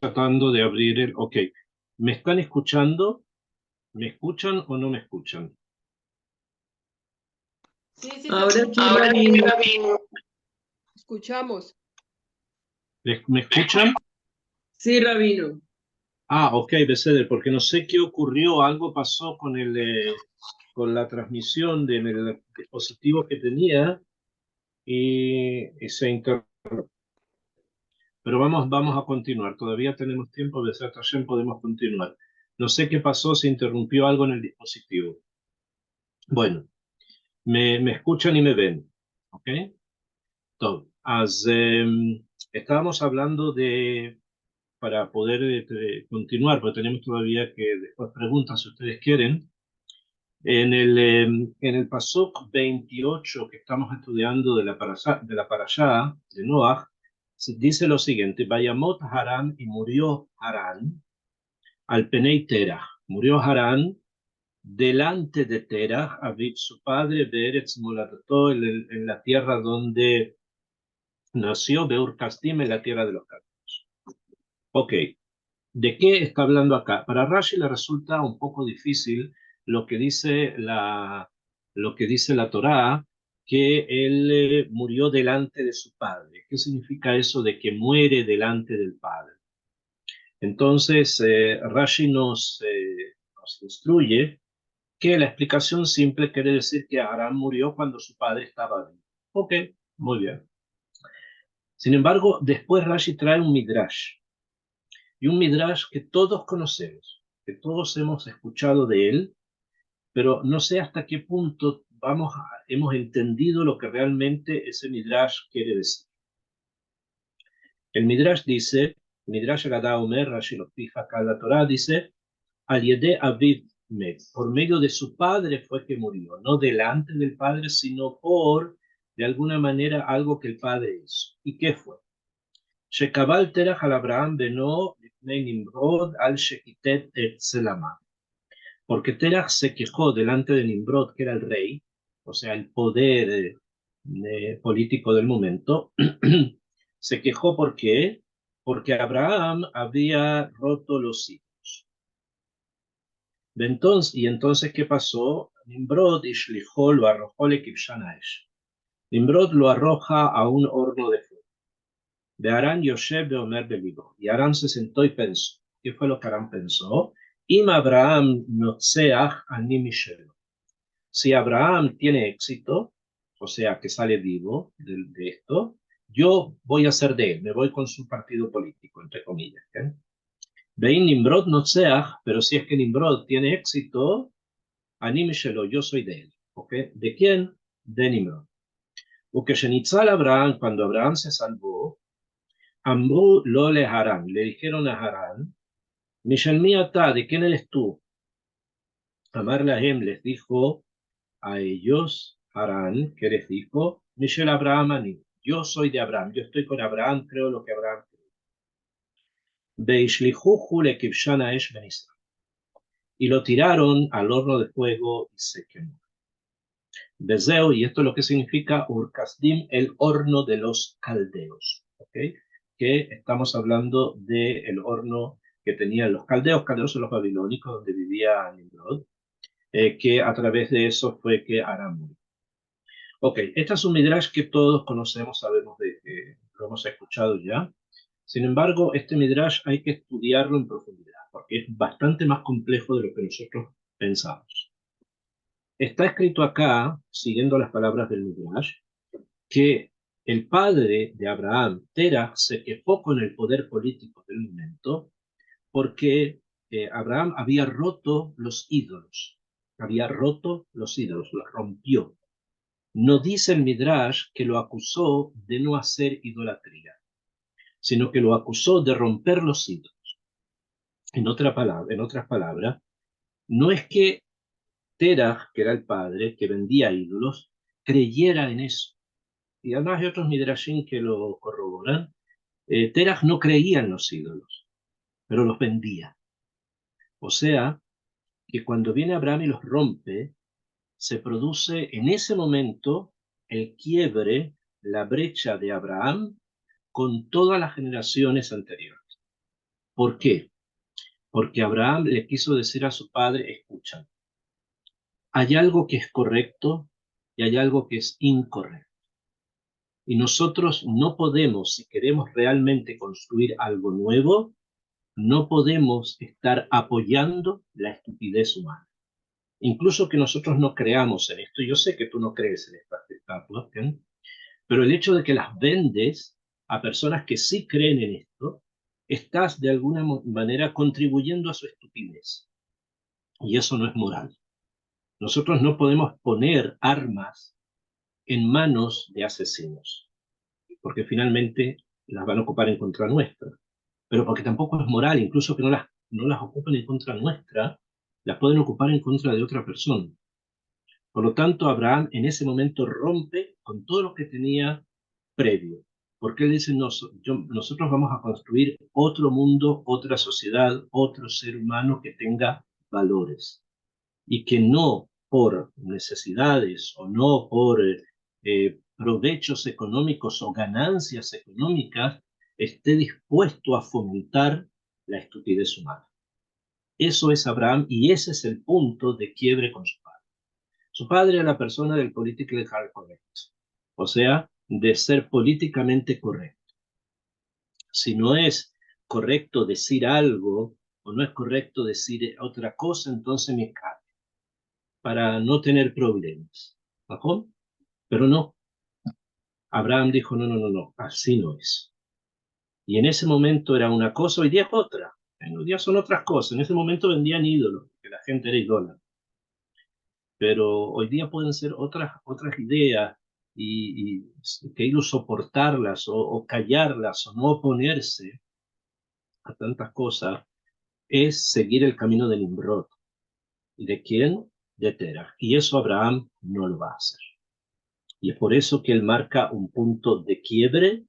Tratando de abrir el... Ok. ¿Me están escuchando? ¿Me escuchan o no me escuchan? Sí, sí, Ahora sí, ahora sí, Rabino. Rabino. Escuchamos. ¿Me escuchan? Sí, Rabino. Ah, ok, Beseder, porque no sé qué ocurrió, algo pasó con con la transmisión del dispositivo que tenía y se interrumpió. Pero vamos a continuar, todavía tenemos tiempo, Beseder Hashem, podemos continuar. No sé qué pasó, se interrumpió algo en el dispositivo. Bueno, me escuchan y me ven, ¿ok? Todo. Estábamos hablando de, para poder continuar, porque tenemos todavía que después preguntas si ustedes quieren. En el Pasuk 28 que estamos estudiando de la Parashá de Noach, se dice lo siguiente: Vayamot Harán, y murió Harán al Penei Terah. Murió Harán delante de Terah, Aviv, su padre, Beeretz Moladató, en la tierra donde nació, Beur Kasdim, en la tierra de los Caldeos. Ok, ¿de qué está hablando acá? Para Rashi le resulta un poco difícil lo que dice lo que dice la Torá, que él murió delante de su padre. ¿Qué significa eso de que muere delante del padre? Entonces, Rashi nos instruye que la explicación simple quiere decir que Abraham murió cuando su padre estaba vivo. Ok, muy bien. Sin embargo, después Rashi trae un midrash, y un midrash que todos conocemos, que todos hemos escuchado de él, pero no sé hasta qué punto hemos entendido lo que realmente ese midrash quiere decir. El midrash dice, Midrash Agada Omer, Rashi lo fija acá en la Torah, dice, Al Yede Aviv Met, por medio de su padre fue que murió, no delante del padre, sino por, de alguna manera, algo que el padre hizo. ¿Y qué fue? Shekabal Terach al Abraham beno lifnei Nimrod al shekitet et Selama. Porque Terach se quejó delante de Nimrod, que era el rey, o sea, el poder político del momento. Se quejó porque Abraham había roto los hijos. Y entonces, ¿qué pasó? Nimrod ishlijó, lo arrojó le kibshanaesh. Nimrod lo arroja a un horno de fuego. De Arán Yosef de Omer Belibo. Y Arán se sentó y pensó. ¿Qué fue lo que Arán pensó? Im Abraham notzeach ani mishelo. Si Abraham tiene éxito, o sea, que sale vivo de esto, yo voy a ser de él, me voy con su partido político, entre comillas. Vein Nimrod notzeach, pero si es que Nimrod tiene éxito, ani mishelo, yo soy de él. ¿Okay? ¿De quién? De Nimrod. Porque Shenitzal Abraham, cuando Abraham se salvó, Amru lo le Harán, le dijeron a Harán, Mishal miata, ¿de quién eres tú? Amar Lahem les dijo a ellos, Harán, que les dijo, Mishal Abraham ani, yo soy de Abraham, yo estoy con Abraham, creo lo que Abraham cree. Beishlijuhu le kibshana esh ben Israel. Y lo tiraron al horno de fuego y se quemó. Bezeo, y esto es lo que significa Urkasdim, el horno de los caldeos, ¿ok? Que estamos hablando del horno que tenían los caldeos son los babilónicos donde vivía Nimrod, que a través de eso fue que Aram murió. Ok, este es un midrash que todos conocemos, sabemos de que lo hemos escuchado ya. Sin embargo, este midrash hay que estudiarlo en profundidad, porque es bastante más complejo de lo que nosotros pensamos. Está escrito acá, siguiendo las palabras del midrash, que el padre de Abraham, Terah, se quejó con el poder político del momento porque Abraham había roto los ídolos, los rompió. No dice el Midrash que lo acusó de no hacer idolatría, sino que lo acusó de romper los ídolos. En otras palabras, no es que Terah, que era el padre, que vendía ídolos, creyera en eso. Y además hay otros Midrashim que lo corroboran. Terah no creía en los ídolos, pero los vendía. O sea, que cuando viene Abraham y los rompe, se produce en ese momento el quiebre, la brecha de Abraham con todas las generaciones anteriores. ¿Por qué? Porque Abraham le quiso decir a su padre, escucha, hay algo que es correcto y hay algo que es incorrecto. Y nosotros no podemos, si queremos realmente construir algo nuevo, no podemos estar apoyando la estupidez humana. Incluso que nosotros no creamos en esto, yo sé que tú no crees en estas estatuas, ¿bien? Pero el hecho de que las vendes a personas que sí creen en esto, estás de alguna manera contribuyendo a su estupidez. Y eso no es moral. Nosotros no podemos poner armas en manos de asesinos, porque finalmente las van a ocupar en contra nuestra. Pero porque tampoco es moral, incluso que no las ocupen en contra nuestra, las pueden ocupar en contra de otra persona. Por lo tanto, Abraham en ese momento rompe con todo lo que tenía previo, porque él dice, nosotros vamos a construir otro mundo, otra sociedad, otro ser humano que tenga valores y que no por necesidades o no por provechos económicos o ganancias económicas esté dispuesto a fomentar la estupidez humana. Eso es Abraham y ese es el punto de quiebre con su padre. Su padre era la persona del politically correct, o sea, de ser políticamente correcto. Si no es correcto decir algo o no es correcto decir otra cosa, entonces me cae para no tener problemas. ¿Bajó? Pero no. Abraham dijo, no, así no es. Y en ese momento era una cosa, hoy día es otra. Hoy día son otras cosas. En ese momento vendían ídolos, que la gente era idólatra. Pero hoy día pueden ser otras ideas y que ellos soportarlas o callarlas o no oponerse a tantas cosas es seguir el camino del Nimrod. ¿Y de quién? De Terah. Y eso Abraham no lo va a hacer. Y es por eso que él marca un punto de quiebre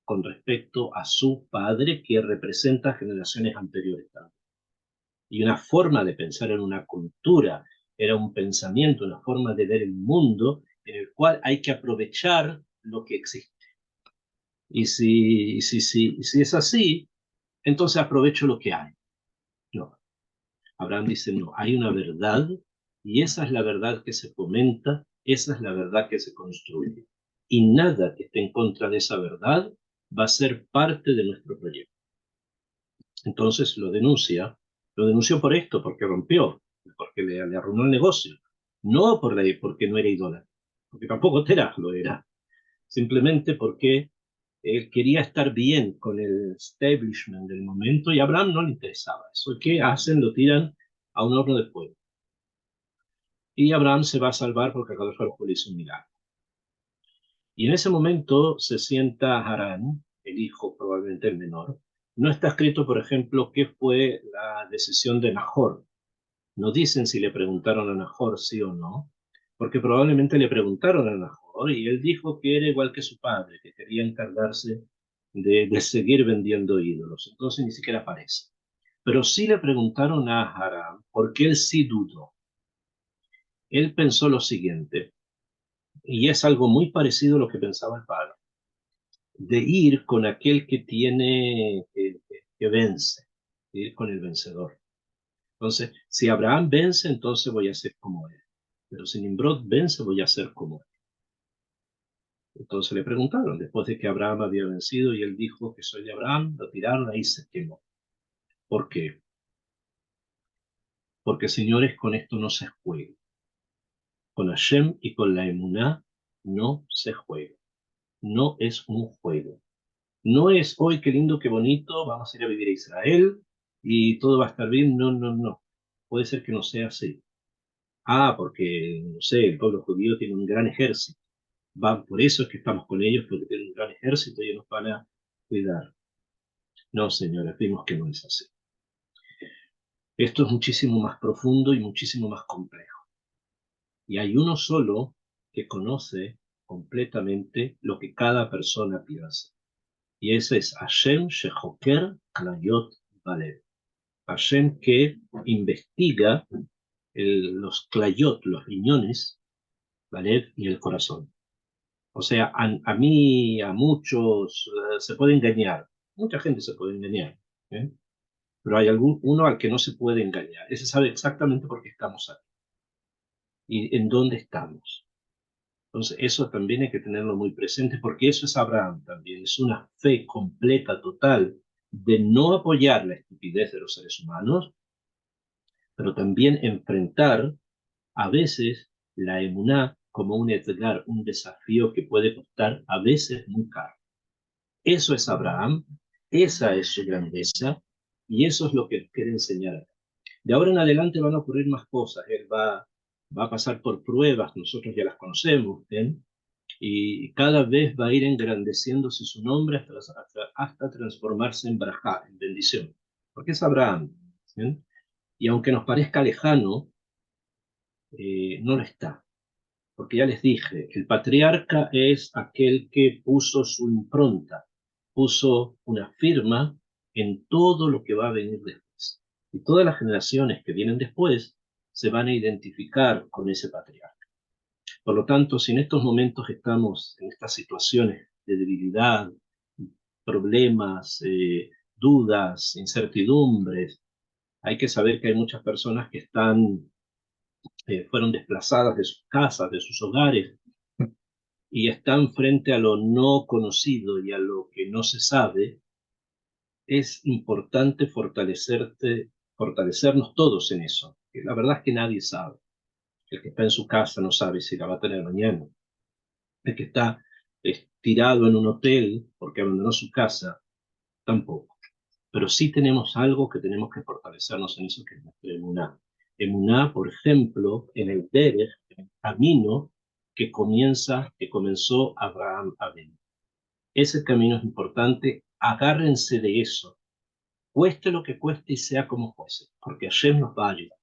con respecto a su padre que representa generaciones anteriores también. Y una forma de pensar en una cultura, era un pensamiento, una forma de ver el mundo en el cual hay que aprovechar lo que existe. Y si es así, entonces aprovecho lo que hay. No. Abraham dice, no, hay una verdad y esa es la verdad que se fomenta, esa es la verdad que se construye. Y nada que esté en contra de esa verdad va a ser parte de nuestro proyecto. Entonces lo denunció por esto, porque rompió, porque le arruinó el negocio, no porque no era idólatra, porque tampoco Terah lo era, simplemente porque él quería estar bien con el establishment del momento y a Abraham no le interesaba eso. ¿Qué hacen? Lo tiran a un horno de fuego. Y Abraham se va a salvar porque Akadosh Baruj Hu le hizo un milagro. Y en ese momento se sienta Harán el hijo, probablemente el menor. No está escrito, por ejemplo, qué fue la decisión de Nahor. No dicen si le preguntaron a Nahor sí o no, porque probablemente le preguntaron a Nahor y él dijo que era igual que su padre, que quería encargarse de seguir vendiendo ídolos. Entonces ni siquiera aparece. Pero sí le preguntaron a Abraham, porque él sí dudó. Él pensó lo siguiente, y es algo muy parecido a lo que pensaba el padre, de ir con aquel que tiene, que vence, de ir con el vencedor. Entonces, si Abraham vence, entonces voy a ser como él. Pero si Nimrod vence, voy a ser como él. Entonces le preguntaron, después de que Abraham había vencido, y él dijo que soy de Abraham, lo tiraron, ahí se quemó. ¿Por qué? Porque, señores, con esto no se juega. Con Hashem y con la Emuná no se juega. No es un juego. No es, hoy qué lindo, qué bonito, vamos a ir a vivir a Israel y todo va a estar bien. No, no, no. Puede ser que no sea así. Ah, porque, no sé, el pueblo judío tiene un gran ejército. Por eso es que estamos con ellos, porque tienen un gran ejército y ellos nos van a cuidar. No, señores, vimos que no es así. Esto es muchísimo más profundo y muchísimo más complejo. Y hay uno solo que conoce completamente lo que cada persona piensa. Y ese es Hashem Shehoker Klayot Balev. Hashem que investiga los Klayot, los riñones, Balev y el corazón. O sea, a mí, a muchos, se puede engañar. Mucha gente se puede engañar. ¿Eh? Pero hay uno al que no se puede engañar. Ese sabe exactamente por qué estamos aquí y en dónde estamos. Entonces, eso también hay que tenerlo muy presente, porque eso es Abraham también. Es una fe completa, total, de no apoyar la estupidez de los seres humanos, pero también enfrentar a veces la emuná como un edgar, un desafío que puede costar a veces muy caro. Eso es Abraham, esa es su grandeza, y eso es lo que quiere enseñar. De ahora en adelante van a ocurrir más cosas. Él va a pasar por pruebas, nosotros ya las conocemos, ¿eh? Y cada vez va a ir engrandeciéndose su nombre hasta transformarse en Brajá, en bendición, porque es Abraham. ¿Sí? Y aunque nos parezca lejano, no lo está, porque ya les dije, el patriarca es aquel que puso su impronta, puso una firma en todo lo que va a venir después. Y todas las generaciones que vienen después se van a identificar con ese patriarca. Por lo tanto, si en estos momentos estamos en estas situaciones de debilidad, problemas, dudas, incertidumbres, hay que saber que hay muchas personas que fueron desplazadas de sus casas, de sus hogares, y están frente a lo no conocido y a lo que no se sabe. Es importante fortalecernos todos en eso. La verdad es que nadie sabe. El que está en su casa no sabe si la va a tener mañana. El que está tirado en un hotel porque abandonó su casa, tampoco. Pero sí tenemos algo que tenemos que fortalecernos en eso, que es nuestra emuná. Emuná, por ejemplo, en el derech, en el camino que comenzó Abraham Avinu. Ese camino es importante, agárrense de eso, cueste lo que cueste y sea como fuese, porque Hashem nos va a ayudar.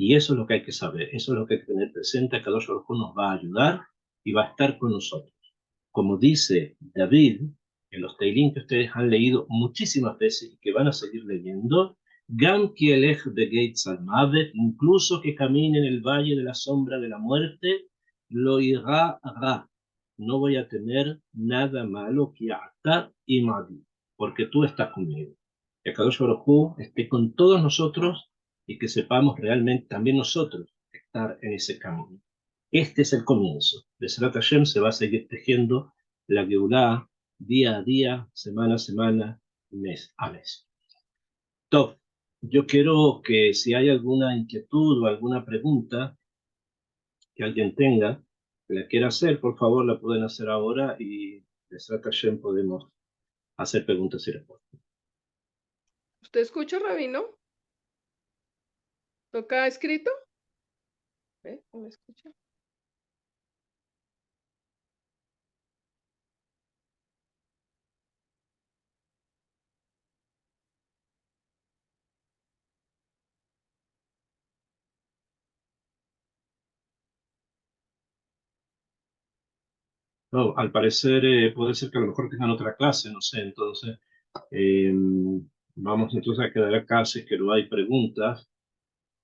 Y eso es lo que hay que saber, eso es lo que hay que tener presente, que Kadosh Baruj Hu nos va a ayudar y va a estar con nosotros. Como dice David, en los Teilín que ustedes han leído muchísimas veces y que van a seguir leyendo, Gam ki elech begeitz al mavet, incluso que camine en el valle de la sombra de la muerte, lo irá ra, no voy a temer nada malo que ata y madi, porque tú estás conmigo. Que Kadosh Baruj Hu esté con todos nosotros y que sepamos realmente también nosotros estar en ese camino. Este es el comienzo. Be'ezrat Hashem se va a seguir tejiendo la Geulá día a día, semana a semana, mes a mes. Top. Yo quiero que si hay alguna inquietud o alguna pregunta que alguien tenga, que la quiera hacer, por favor la pueden hacer ahora y Be'ezrat Hashem podemos hacer preguntas y respuestas. ¿Usted escucha, Rabino? ¿Toca escrito? ¿Me escucha? No, al parecer puede ser que a lo mejor tengan otra clase, no sé, entonces vamos entonces a quedar acá si es que no hay preguntas.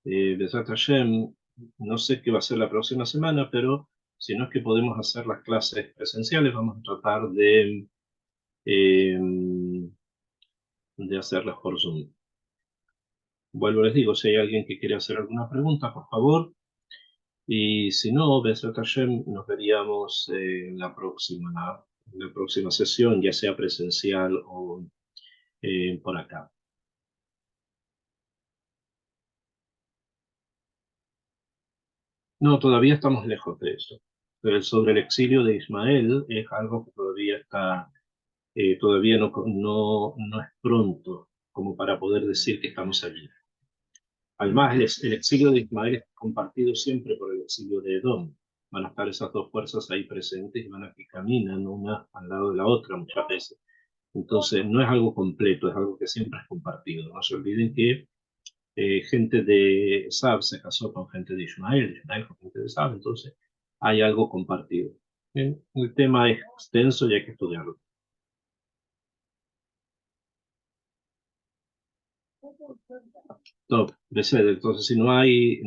Besat Hashem, no sé qué va a ser la próxima semana, pero si no es que podemos hacer las clases presenciales, vamos a tratar de hacerlas por Zoom. Vuelvo, les digo, si hay alguien que quiere hacer alguna pregunta, por favor. Y si no, Besat Hashem, nos veríamos en la próxima sesión, ya sea presencial o por acá. No, todavía estamos lejos de eso. Pero sobre el exilio de Ismael es algo que todavía está, todavía no es pronto como para poder decir que estamos allí. Además, el exilio de Ismael es compartido siempre por el exilio de Edom. Van a estar esas dos fuerzas ahí presentes y van a que caminan una al lado de la otra muchas veces. Entonces, no es algo completo, es algo que siempre es compartido. No se olviden que gente de Sab se casó con gente de Ismael con gente de Sab, entonces hay algo compartido. Bien, el tema es extenso y hay que estudiarlo. Top, entonces si no hay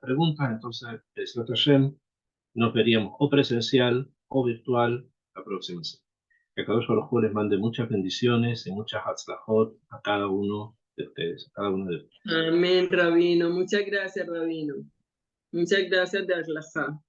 preguntas, entonces Besat Hashem, nos veríamos o presencial o virtual la próxima semana. Que Akadosh Baruj Hu les mande muchas bendiciones y muchas hatzlahot a cada uno de ustedes, a cada uno de ustedes. Amén, Rabino. Muchas gracias, Rabino. Muchas gracias de Atlajá.